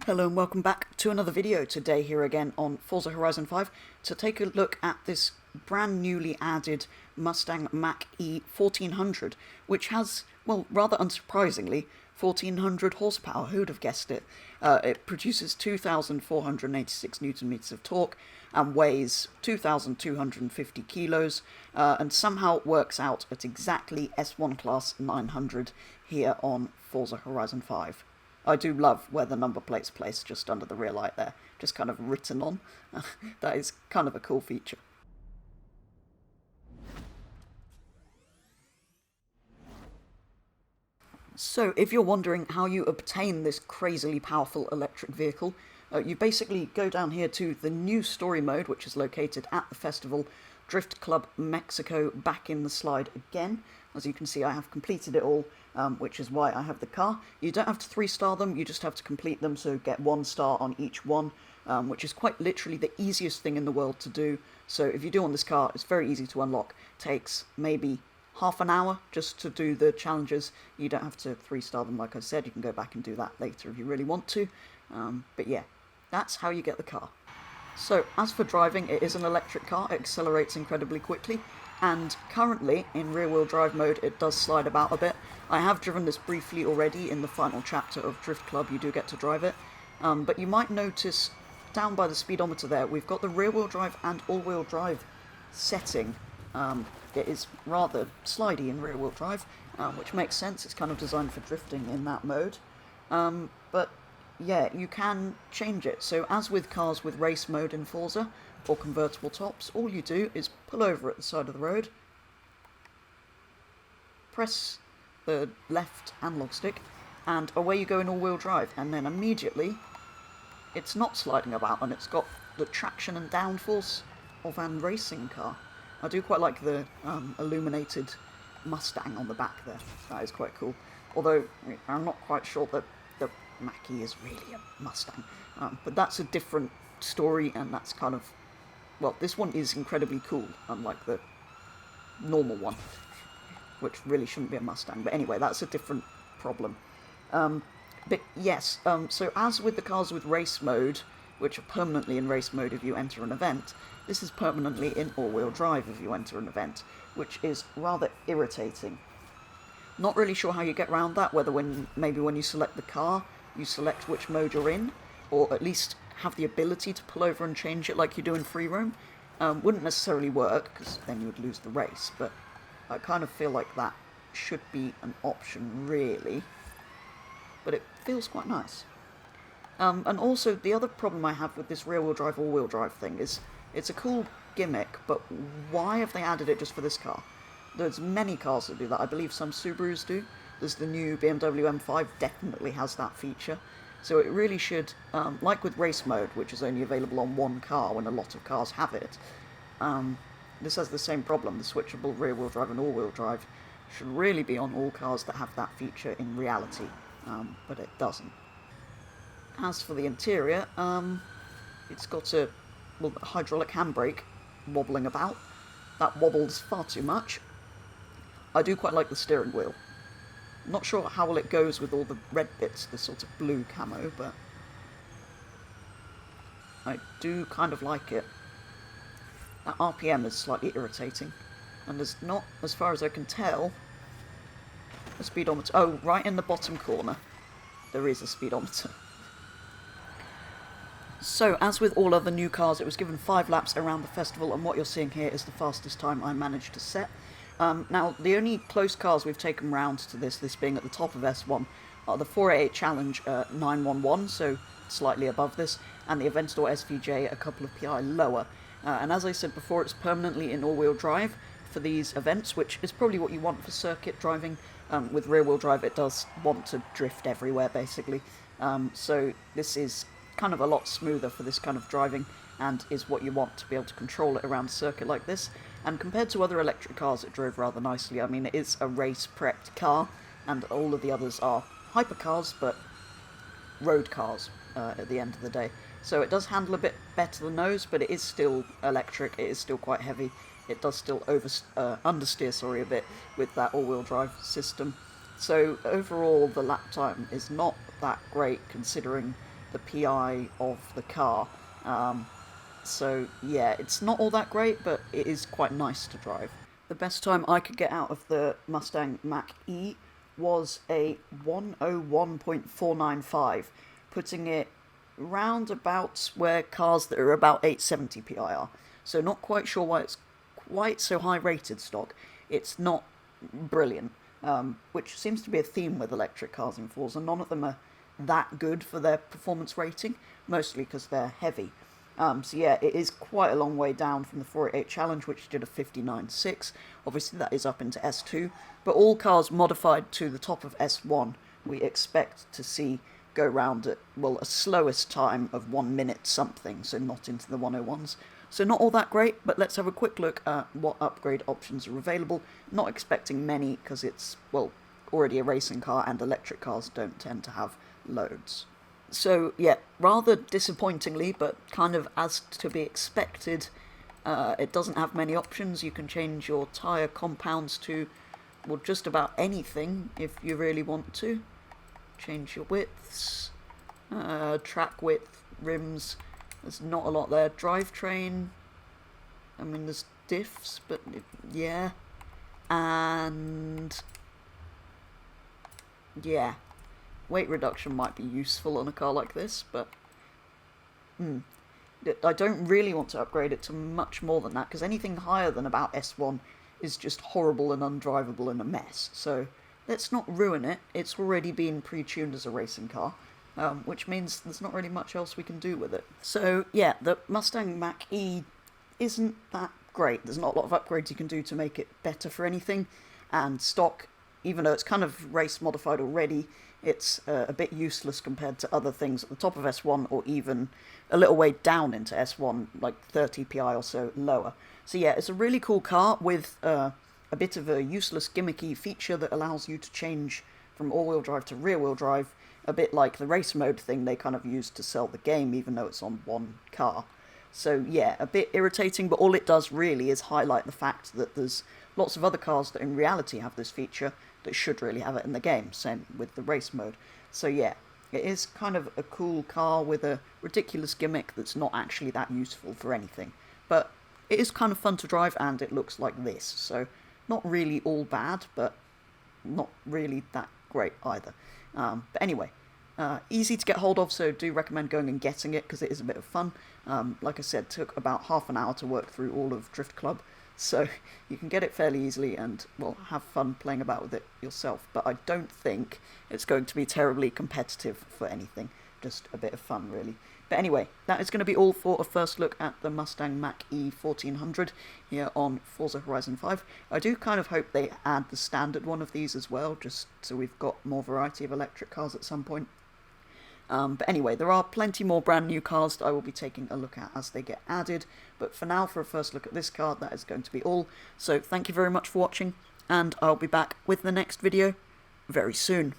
Hello and welcome back to another video today here again on Forza Horizon 5 to take a look at this brand newly added Mustang Mach-E 1400, which has, well, rather unsurprisingly, 1400 horsepower. Who would have guessed it? It produces 2,486 newton meters of torque and weighs 2,250 kilos, and somehow works out at exactly S1 class 900 here on Forza Horizon 5. I do love where the number plate's placed just under the rear light there, just kind of written on. That is kind of a cool feature. So, if you're wondering how you obtain this crazily powerful electric vehicle, you basically go down here to the new story mode, which is located at the festival, Drift Club Mexico, back in the slide again. As you can see, I have completed it all, which is why I have the car. You don't have to 3-star them, you just have to complete them, so get 1 star on each one, which is quite literally the easiest thing in the world to do. So if you do on this car, it's very easy to unlock. Takes maybe half an hour just to do the challenges. You don't have to 3-star them, like I said. You can go back and do that later if you really want to. But yeah, that's how you get the car. So, as for driving, it is an electric car, it accelerates incredibly quickly, and currently, in rear-wheel drive mode, it does slide about a bit. I have driven this briefly already in the final chapter of Drift Club, you do get to drive it, but you might notice down by the speedometer there, we've got the rear-wheel drive and all-wheel drive setting. It is rather slidey in rear-wheel drive, which makes sense, it's kind of designed for drifting in that mode, but yeah, you can change it. So as with cars with race mode in Forza, or convertible tops, all you do is pull over at the side of the road, press the left analog stick, and away you go in all-wheel drive, and then immediately it's not sliding about, and it's got the traction and downforce of an racing car. I do quite like the illuminated Mustang on the back there, that is quite cool. Although, I'm not quite sure that the Mach-E is really a Mustang, but that's a different story, and that's kind of, well, this one is incredibly cool, unlike the normal one, which really shouldn't be a Mustang, but anyway, that's a different problem. But yes, so as with the cars with race mode, which are permanently in race mode if you enter an event, this is permanently in all-wheel drive if you enter an event, which is rather irritating. Not really sure how you get around that, whether maybe when you select the car, you select which mode you're in, or at least have the ability to pull over and change it like you do in free roam. Wouldn't necessarily work, because then you would lose the race, but I kind of feel like that should be an option, really. But it feels quite nice. And also, the other problem I have with this rear-wheel drive, all-wheel drive thing is, it's a cool gimmick, but why have they added it just for this car? There's many cars that do that. I believe some Subarus do. There's the new BMW M5 definitely has that feature. So it really should, like with race mode, which is only available on one car when a lot of cars have it, this has the same problem. The switchable rear-wheel drive and all-wheel drive should really be on all cars that have that feature in reality, but it doesn't. As for the interior, it's got a hydraulic handbrake wobbling about. That wobbles far too much. I do quite like the steering wheel. Not sure how well it goes with all the red bits, the sort of blue camo, but I do kind of like it. That RPM is slightly irritating, and there's not, as far as I can tell, a speedometer. Oh, right in the bottom corner, there is a speedometer. So, as with all other new cars, it was given 5 laps around the festival, and what you're seeing here is the fastest time I managed to set. Now, the only close cars we've taken round to this being at the top of S1, are the 488 Challenge 911, so slightly above this, and the Aventador SVJ a couple of PI lower. And as I said before, it's permanently in all-wheel drive for these events, which is probably what you want for circuit driving. With rear-wheel drive, it does want to drift everywhere, basically. So this is kind of a lot smoother for this kind of driving, and is what you want to be able to control it around a circuit like this. And compared to other electric cars, it drove rather nicely. I mean, it is a race-prepped car, and all of the others are hypercars, but road cars at the end of the day. So it does handle a bit better than those, but it is still electric, it is still quite heavy. It does still understeer a bit with that all-wheel drive system. So overall, the lap time is not that great, considering the PI of the car. So yeah, it's not all that great, but it is quite nice to drive. The best time I could get out of the Mustang Mach-E was a 101.495, putting it round about where cars that are about 870 PI are. So not quite sure why it's quite so high rated stock. It's not brilliant, which seems to be a theme with electric cars in Forza. None of them are that good for their performance rating, mostly because they're heavy. So yeah, it is quite a long way down from the 488 Challenge, which did a 59.6. Obviously that is up into S2, but all cars modified to the top of S1 we expect to see go round at, well, a slowest time of 1 minute something, so not into the 101s. So not all that great, but let's have a quick look at what upgrade options are available. Not expecting many, because it's, well, already a racing car, and electric cars don't tend to have loads. So yeah, rather disappointingly, but kind of as to be expected, it doesn't have many options. You can change your tyre compounds to, well, just about anything if you really want to. Change your widths, track width, rims. There's not a lot there. Drivetrain, I mean, there's diffs, but yeah. And yeah, weight reduction might be useful on a car like this, but I don't really want to upgrade it to much more than that, because anything higher than about S1 is just horrible and undrivable and a mess. So let's not ruin it. It's already been pre-tuned as a racing car, which means there's not really much else we can do with it. So yeah, the Mustang Mach-E isn't that great. There's not a lot of upgrades you can do to make it better for anything, and stock, even though it's kind of race modified already, it's a bit useless compared to other things at the top of S1, or even a little way down into S1, like 30 PI or so lower. So yeah, it's a really cool car with a bit of a useless gimmicky feature that allows you to change from all-wheel drive to rear-wheel drive, a bit like the race mode thing they kind of used to sell the game, even though it's on one car. So yeah, a bit irritating, but all it does really is highlight the fact that there's lots of other cars that in reality have this feature that should really have it in the game, same with the race mode. So yeah, it is kind of a cool car with a ridiculous gimmick that's not actually that useful for anything. But it is kind of fun to drive, and it looks like this, so not really all bad, but not really that great either. But anyway, easy to get hold of, so do recommend going and getting it, because it is a bit of fun. Like I said, took about half an hour to work through all of Drift Club, so you can get it fairly easily and, well, have fun playing about with it yourself. But I don't think it's going to be terribly competitive for anything, just a bit of fun really. But anyway, that is going to be all for a first look at the Mustang Mach-E 1400 here on Forza Horizon 5. I do kind of hope they add the standard one of these as well, just so we've got more variety of electric cars at some point. But anyway, there are plenty more brand new cars that I will be taking a look at as they get added. But for now, for a first look at this car, that is going to be all. So thank you very much for watching, and I'll be back with the next video very soon.